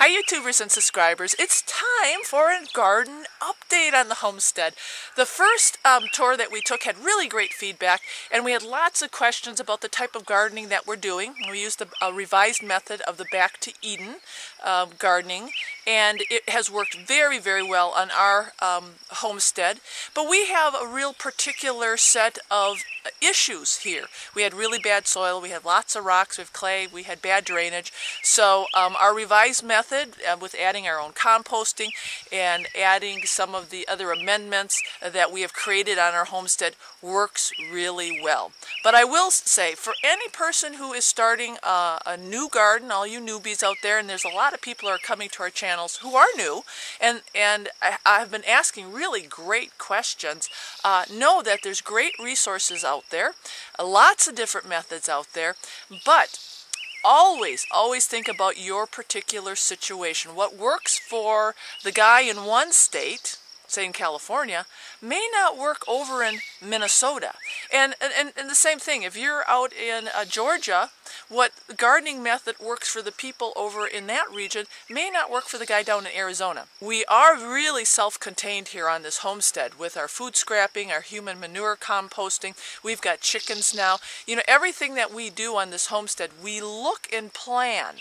Hi YouTubers and subscribers, it's time for a garden update on the homestead. The first tour that we took had really great feedback, and we had lots of questions about the type of gardening that we're doing. We used a revised method of the Back to Eden gardening, and it has worked very, very well on our homestead. But we have a real particular set of issues here. We had really bad soil, we had lots of rocks, we have clay, we had bad drainage. So our revised method with adding our own composting and adding some of the other amendments that we have created on our homestead works really well. But I will say, for any person who is starting a new garden, all you newbies out there, and there's a lot of people who are coming to our channels who are new, and I've been asking really great questions, know that there's great resources out there, lots of different methods out there, but always think about your particular situation. What works for the guy in one state, say in California, may not work over in Minnesota. And the same thing, if you're out in Georgia, what gardening method works for the people over in that region may not work for the guy down in Arizona. We are really self-contained here on this homestead with our food scrapping, our human manure composting. We've got chickens now. You know, everything that we do on this homestead, we look and plan,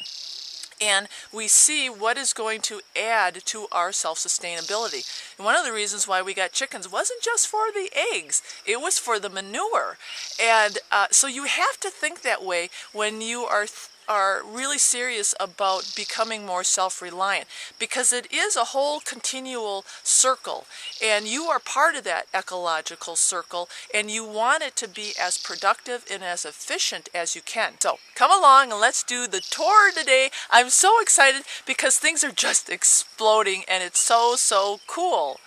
and we see what is going to add to our self-sustainability. And one of the reasons why we got chickens wasn't just for the eggs, it was for the manure. And so you have to think that way when you are really serious about becoming more self-reliant, because it is a whole continual circle, and you are part of that ecological circle, and you want it to be as productive and as efficient as you can. So come along and let's do the tour today. I'm so excited because things are just exploding, and it's so cool.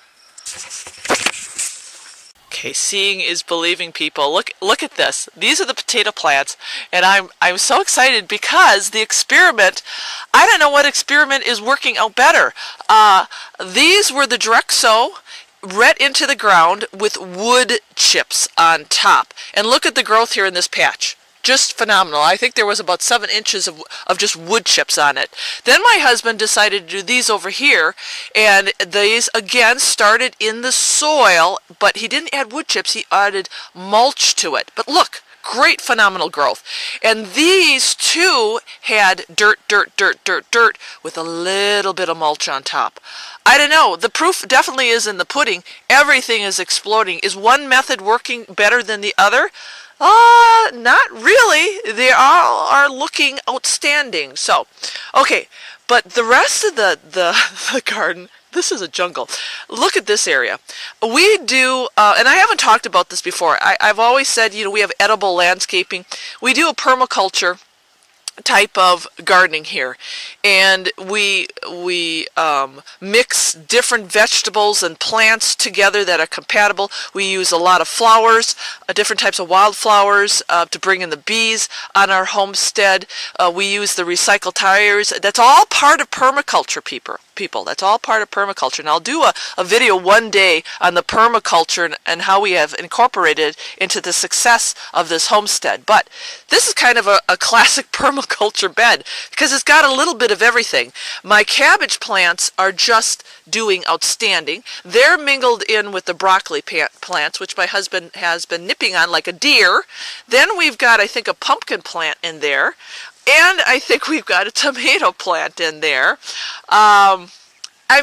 Okay, seeing is believing, people. Look at this. These are the potato plants, and I'm so excited because the experiment, I don't know what experiment is working out better. These were the direct sow, right into the ground with wood chips on top. And look at the growth here in this patch. Just phenomenal. I think there was about 7 inches of just wood chips on it. Then my husband decided to do these over here, and these again started in the soil, but he didn't add wood chips, he added mulch to it. But look, great phenomenal growth. And these two had dirt with a little bit of mulch on top. I don't know, the proof definitely is in the pudding. Everything is exploding. Is one method working better than the other? Not really. They all are looking outstanding. So, okay, but the rest of the garden, this is a jungle. Look at this area. We do, and I haven't talked about this before. I've always said, you know, we have edible landscaping. We do a permaculture type of gardening here, and we mix different vegetables and plants together that are compatible. We use a lot of flowers, different types of wildflowers to bring in the bees on our homestead. We use the recycled tires. That's all part of permaculture, people. That's all part of permaculture. And I'll do a video one day on the permaculture and how we have incorporated into the success of this homestead. But this is kind of a classic permaculture bed because it's got a little bit of everything. My cabbage plants are just doing outstanding. They're mingled in with the broccoli plants, which my husband has been nipping on like a deer. Then we've got, I think, a pumpkin plant in there. And I think we've got a tomato plant in there. I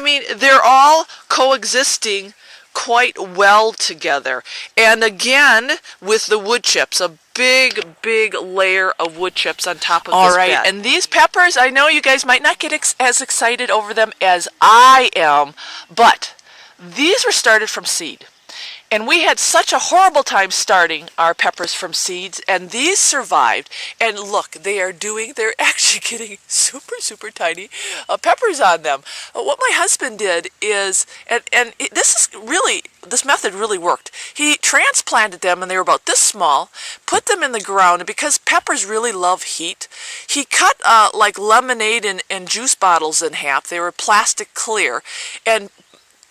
mean, they're all coexisting quite well together. And again, with the wood chips, a big layer of wood chips on top of this bed. And these peppers, I know you guys might not get as excited over them as I am, but these were started from seed. And we had such a horrible time starting our peppers from seeds, and these survived. And look, they're actually getting super tiny peppers on them. What my husband did is, this method really worked. He transplanted them, and they were about this small, put them in the ground, and because peppers really love heat, he cut like lemonade and juice bottles in half. They were plastic clear, and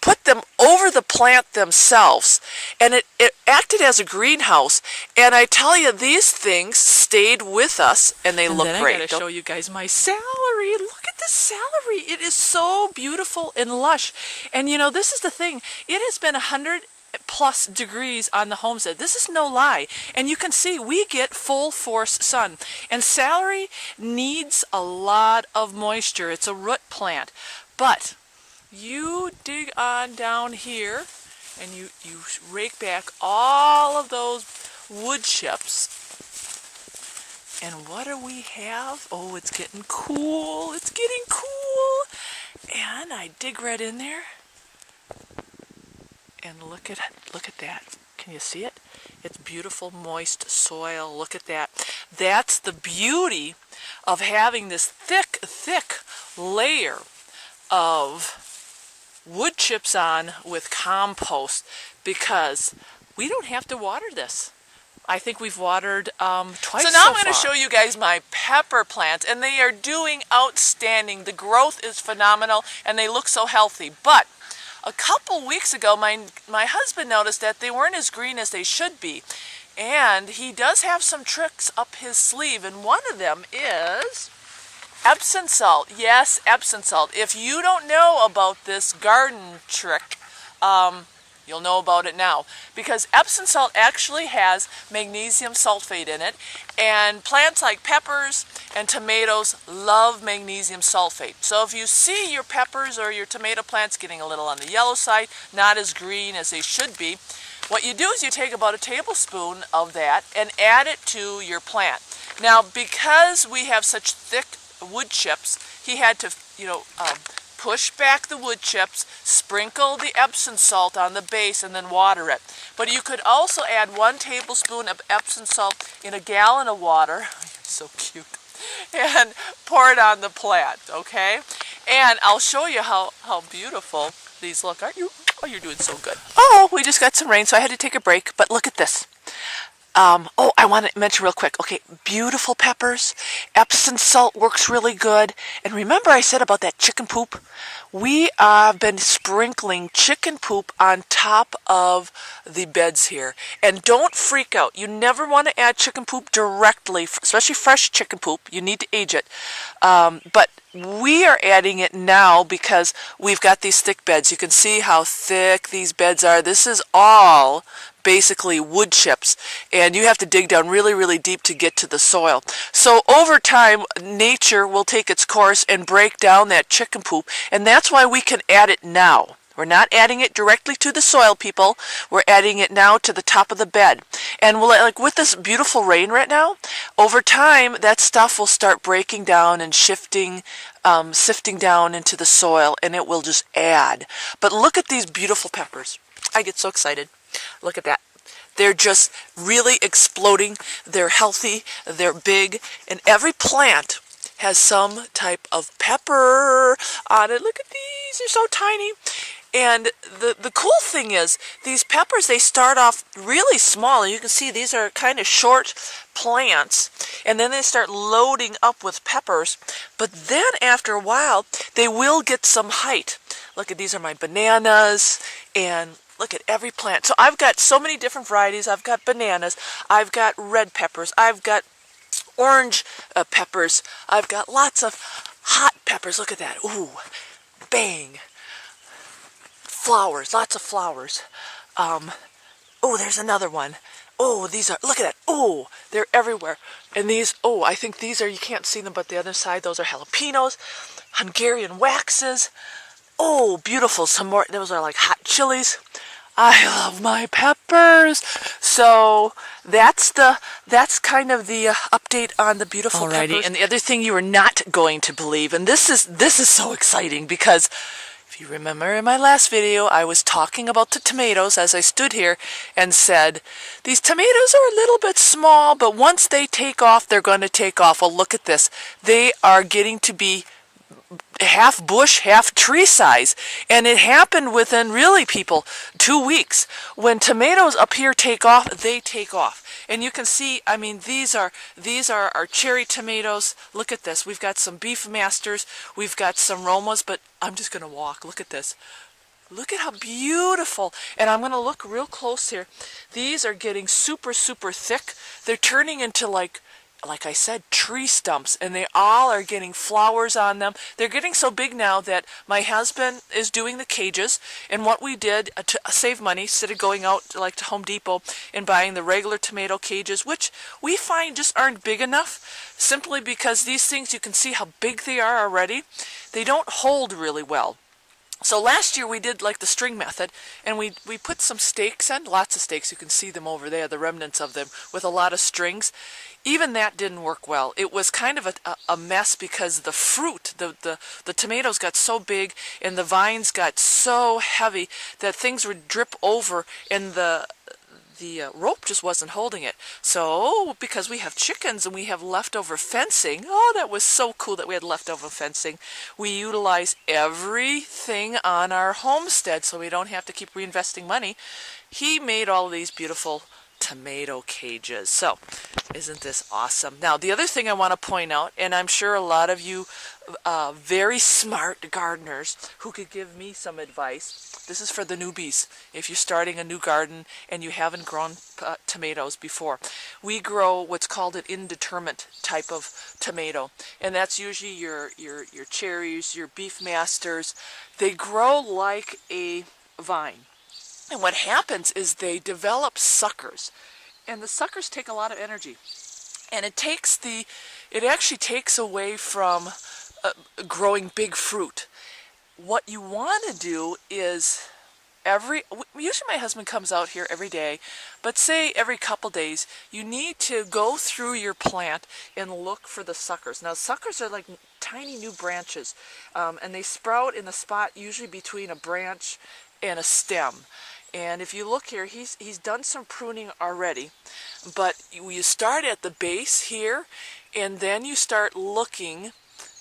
put them over the plant themselves, and it acted as a greenhouse. And I tell you, these things stayed with us, and they look great. I gotta show you guys my celery. Look at this celery. It is so beautiful and lush. And you know, this is the thing. It has been 100+ degrees on the homestead. This is no lie. And you can see we get full force sun. And celery needs a lot of moisture. It's a root plant. But you dig on down here and you rake back all of those wood chips. And what do we have? Oh, it's getting cool. It's getting cool. And I dig right in there. And look at that. Can you see it? It's beautiful, moist soil. Look at that. That's the beauty of having this thick, thick layer of wood chips on with compost, because we don't have to water this. I think we've watered twice so far. So now I'm going to show you guys my pepper plants, and they are doing outstanding. The growth is phenomenal, and they look so healthy. But a couple weeks ago, my husband noticed that they weren't as green as they should be. And he does have some tricks up his sleeve, and one of them is Epsom salt. Yes, Epsom salt. If you don't know about this garden trick, you'll know about it now, because Epsom salt actually has magnesium sulfate in it, and plants like peppers and tomatoes love magnesium sulfate. So if you see your peppers or your tomato plants getting a little on the yellow side, not as green as they should be, what you do is you take about a tablespoon of that and add it to your plant. Now, because we have such thick wood chips, he had to, push back the wood chips, sprinkle the Epsom salt on the base, and then water it. But you could also add 1 tablespoon of Epsom salt in a gallon of water. So cute. And pour it on the plant, okay? And I'll show you how beautiful these look. Aren't you? Oh, you're doing so good. Oh, we just got some rain, so I had to take a break. But look at this. I want to mention real quick. Okay, beautiful peppers. Epsom salt works really good. And remember I said about that chicken poop? We have been sprinkling chicken poop on top of the beds here. And don't freak out. You never want to add chicken poop directly, especially fresh chicken poop. You need to age it. But we are adding it now because we've got these thick beds. You can see how thick these beds are. This is all basically wood chips, and you have to dig down really, really deep to get to the soil. So over time, nature will take its course and break down that chicken poop, and that's why we can add it now. We're not adding it directly to the soil, people. We're adding it now to the top of the bed. And like with this beautiful rain right now, over time, that stuff will start breaking down and sifting down into the soil, and it will just add. But look at these beautiful peppers. I get so excited. Look at that. They're just really exploding. They're healthy. They're big. And every plant has some type of pepper on it. Look at these. They're so tiny. And the cool thing is, these peppers, they start off really small. You can see these are kind of short plants. And then they start loading up with peppers. But then after a while, they will get some height. Look at these are my bananas. And look at every plant. So I've got so many different varieties. I've got bananas. I've got red peppers. I've got orange peppers. I've got lots of hot peppers. Look at that. Ooh, bang. Flowers. Lots of flowers. Oh, there's another one. Oh, these are, look at that. Oh, they're everywhere. And these, oh, I think these are, you can't see them, but the other side, those are jalapenos, Hungarian waxes. Oh, beautiful. Some more, those are like hot chilies. I love my peppers. So that's kind of the update on the beautiful peppers. And the other thing you are not going to believe, and this is so exciting, because if you remember in my last video, I was talking about the tomatoes as I stood here and said, these tomatoes are a little bit small, but once they take off, they're going to take off. Well, look at this. They are getting to be half bush, half tree size. And it happened within, really, people, 2 weeks. When tomatoes up here take off, they take off. And you can see, I mean, these are our cherry tomatoes. Look at this. We've got some beef masters. We've got some Romas, but I'm just going to walk. Look at this. Look at how beautiful. And I'm going to look real close here. These are getting super, super thick. They're turning into like like I said, tree stumps, and they all are getting flowers on them. They're getting so big now that my husband is doing the cages, and what we did to save money, instead of going out like to Home Depot and buying the regular tomato cages, which we find just aren't big enough, simply because these things, you can see how big they are already. They don't hold really well. So last year we did like the string method, and we put some stakes in, lots of stakes, you can see them over there, the remnants of them, with a lot of strings. Even that didn't work well. It was kind of a mess because the fruit, the tomatoes got so big and the vines got so heavy that things would drip over, and the rope just wasn't holding it. So because we have chickens and we have leftover fencing, oh, that was so cool that we had leftover fencing. We utilize everything on our homestead so we don't have to keep reinvesting money. He made all these beautiful tomato cages. So isn't this awesome? Now the other thing I want to point out, and I'm sure a lot of you very smart gardeners who could give me some advice, this is for the newbies. If you're starting a new garden and you haven't grown tomatoes before, we grow what's called an indeterminate type of tomato, and that's usually your cherries, your beef masters. They grow like a vine. And what happens is they develop suckers, and the suckers take a lot of energy, and it actually takes away from growing big fruit. What you want to do is usually my husband comes out here every day, but say every couple days, you need to go through your plant and look for the suckers. Now suckers are like tiny new branches, and they sprout in the spot usually between a branch and a stem. And if you look here, he's done some pruning already, but you start at the base here, and then you start looking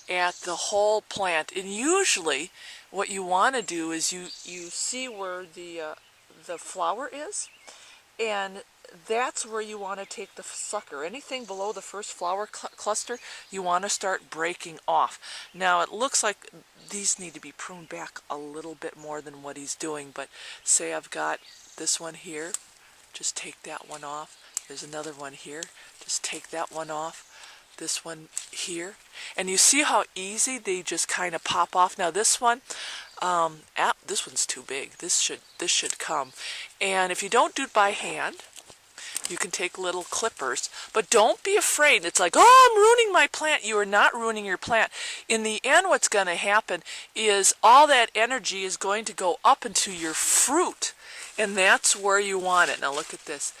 at the whole plant. And usually what you want to do is you see where the flower is, and that's where you want to take the sucker. Anything below the first flower cluster, you want to start breaking off. Now it looks like these need to be pruned back a little bit more than what he's doing, but say I've got this one here, just take that one off. There's another one here, just take that one off. This one here, and you see how easy they just kind of pop off. Now this one, this one's too big. This should come. And if you don't do it by hand, you can take little clippers, but don't be afraid. It's like, oh, I'm ruining my plant. You are not ruining your plant. In the end, what's going to happen is all that energy is going to go up into your fruit, and that's where you want it. Now look at this.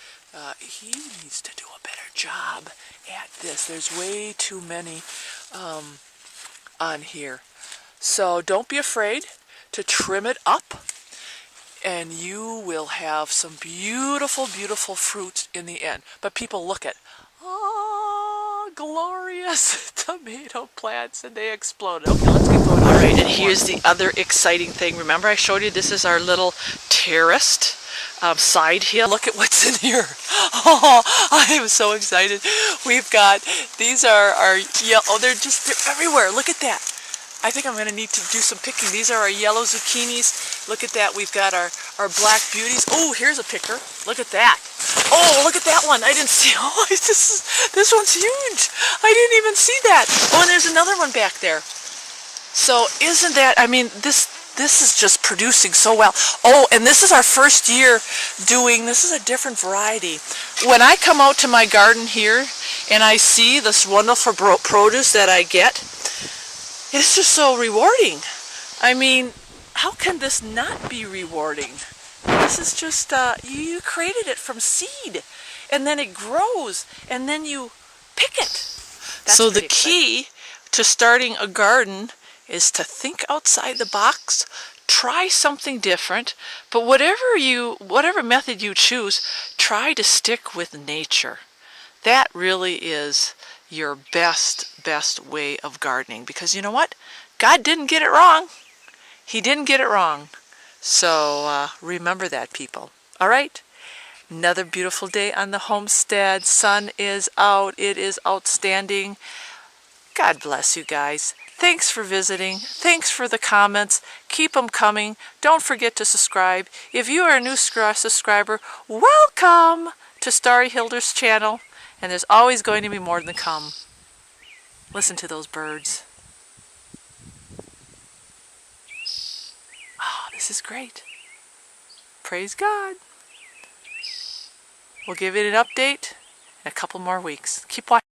He needs to do a better job at this. There's way too many on here. So don't be afraid to trim it up, and you will have some beautiful, beautiful fruit in the end. But people look at, oh, glorious tomato plants, and they exploded. Okay, let's get going. All right, and here's the other exciting thing. Remember I showed you this is our little terraced side hill. Look at what's in here. Oh, I am so excited. We've got, these are our yellow, oh, they're everywhere. Look at that. I think I'm going to need to do some picking. These are our yellow zucchinis. Look at that. We've got our black beauties. Oh, here's a picker. Look at that. Oh, look at that one. I didn't see. Oh, this one's huge. I didn't even see that. Oh, and there's another one back there. So isn't that, I mean, this is just producing so well. Oh, and this is our first year doing, this is a different variety. When I come out to my garden here and I see this wonderful produce that I get, it's just so rewarding. I mean, how can this not be rewarding? This is just, you created it from seed, and then it grows, and then you pick it. So the key to starting a garden is to think outside the box, try something different, but whatever method you choose, try to stick with nature. That really is your best way of gardening, because you know what? God didn't get it wrong. He didn't get it wrong. So remember that, people. All right? Another beautiful day on the homestead. Sun is out. It is outstanding. God bless you guys. Thanks for visiting. Thanks for the comments. Keep them coming. Don't forget to subscribe. If you are a new subscriber, welcome to Starry Hilder's channel. And there's always going to be more to come. Listen to those birds. Oh, this is great. Praise God. We'll give it an update in a couple more weeks. Keep watching.